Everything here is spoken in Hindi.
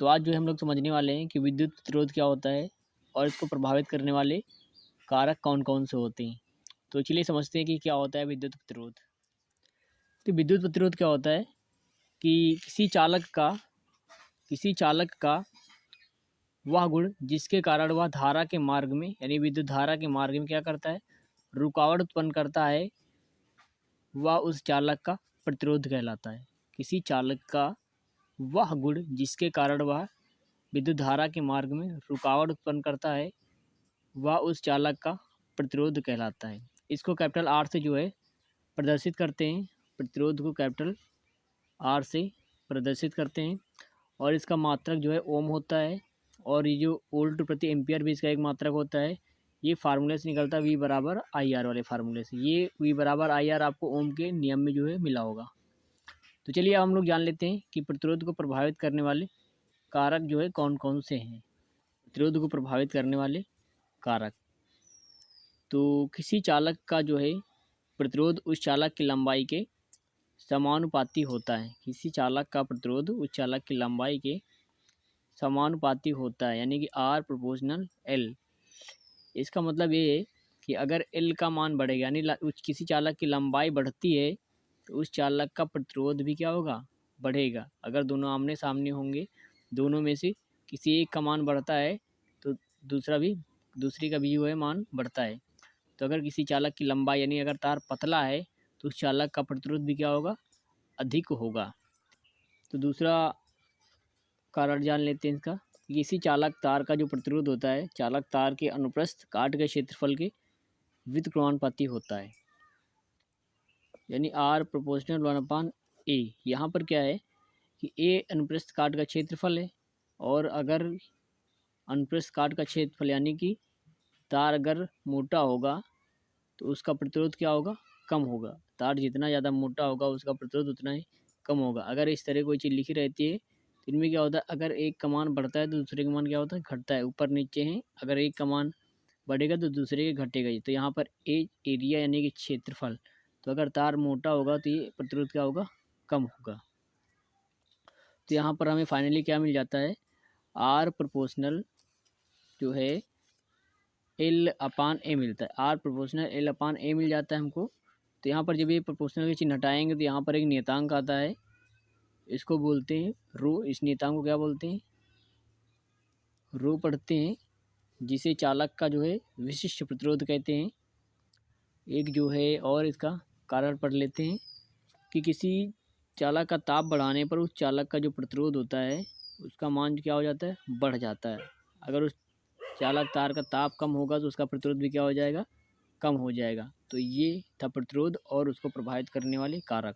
तो आज जो है हम लोग समझने वाले हैं कि विद्युत प्रतिरोध क्या होता है और इसको प्रभावित करने वाले कारक कौन-कौन से होते हैं। तो चलिए समझते हैं कि क्या होता है विद्युत प्रतिरोध। तो विद्युत प्रतिरोध क्या होता है कि किसी चालक का वह गुण जिसके कारण वह धारा के मार्ग में यानी विद्युत धारा के मार्ग में क्या करता है, रुकावट उत्पन्न करता है, वह उस चालक का प्रतिरोध कहलाता है। किसी चालक का वह गुण जिसके कारण वह विद्युत धारा के मार्ग में रुकावट उत्पन्न करता है, वह उस चालक का प्रतिरोध कहलाता है। इसको कैपिटल आर से जो है प्रदर्शित करते हैं, प्रतिरोध को कैपिटल आर से प्रदर्शित करते हैं और इसका मात्रक जो है ओम होता है और ये जो वोल्ट प्रति एम्पियर भी इसका एक मात्रक होता है। ये फार्मूले से निकलता है V बराबर आई आर वाले फार्मूले से। ये V बराबर आई आर आपको ओम के नियम में जो है मिला होगा। तो चलिए अब हम लोग जान लेते हैं कि प्रतिरोध को प्रभावित करने वाले कारक जो है कौन कौन से हैं। प्रतिरोध को प्रभावित करने वाले कारक, तो किसी चालक का जो है प्रतिरोध उस चालक की लंबाई के समानुपाती होता है। किसी चालक का प्रतिरोध उस चालक की लंबाई के समानुपाती होता है, यानी कि R प्रोपोर्शनल L। इसका मतलब ये है कि अगर L का मान बढ़ेगा यानी किसी चालक की लंबाई बढ़ती है तो उस चालक का प्रतिरोध भी क्या होगा, बढ़ेगा। अगर दोनों आमने सामने होंगे, दोनों में से किसी एक का मान बढ़ता है तो दूसरी का भी जो है मान बढ़ता है। तो अगर किसी चालक की लंबाई यानी अगर तार पतला है तो उस चालक का प्रतिरोध भी क्या होगा, अधिक होगा। तो दूसरा कारण जान लेते हैं इसका। किसी चालक तार का जो प्रतिरोध होता है चालक तार के अनुप्रस्थ काट के क्षेत्रफल के व्युत्क्रमानुपाती होता है, यानी R प्रोपोर्शनल 1/A। यहाँ पर क्या है कि A अनुप्रस्थ काट का क्षेत्रफल है और अगर अनुप्रस्थ काट का क्षेत्रफल यानी कि तार अगर मोटा होगा तो उसका प्रतिरोध क्या होगा, कम होगा। तार जितना ज़्यादा मोटा होगा उसका प्रतिरोध उतना ही कम होगा। अगर इस तरह कोई चीज़ लिखी रहती है तो इनमें क्या होता है, अगर एक का मान बढ़ता है तो दूसरे का मान क्या होता है, घटता है। ऊपर नीचे हैं, अगर एक का मान बढ़ेगा तो दूसरे के घटेगा ही। तो यहाँ पर एरिया यानी कि क्षेत्रफल, तो अगर तार मोटा होगा तो ये प्रतिरोध क्या होगा, कम होगा। तो यहाँ पर हमें फाइनली क्या मिल जाता है, R प्रोपोर्शनल जो है L/A मिलता है। R प्रोपोर्शनल L/A मिल जाता है हमको। तो यहाँ पर जब ये प्रोपोर्शनल के चिन्ह हटाएंगे तो यहाँ पर एक नियतांक आता है, इसको बोलते हैं रो। इस नियतांक को क्या बोलते हैं, रो पढ़ते हैं, जिसे चालक का जो है विशिष्ट प्रतिरोध कहते हैं। एक जो है और इसका कारण पढ़ लेते हैं कि किसी चालक का ताप बढ़ाने पर उस चालक का जो प्रतिरोध होता है उसका मान क्या हो जाता है, बढ़ जाता है। अगर उस चालक तार का ताप कम होगा तो उसका प्रतिरोध भी क्या हो जाएगा, कम हो जाएगा। तो ये था प्रतिरोध और उसको प्रभावित करने वाले कारक।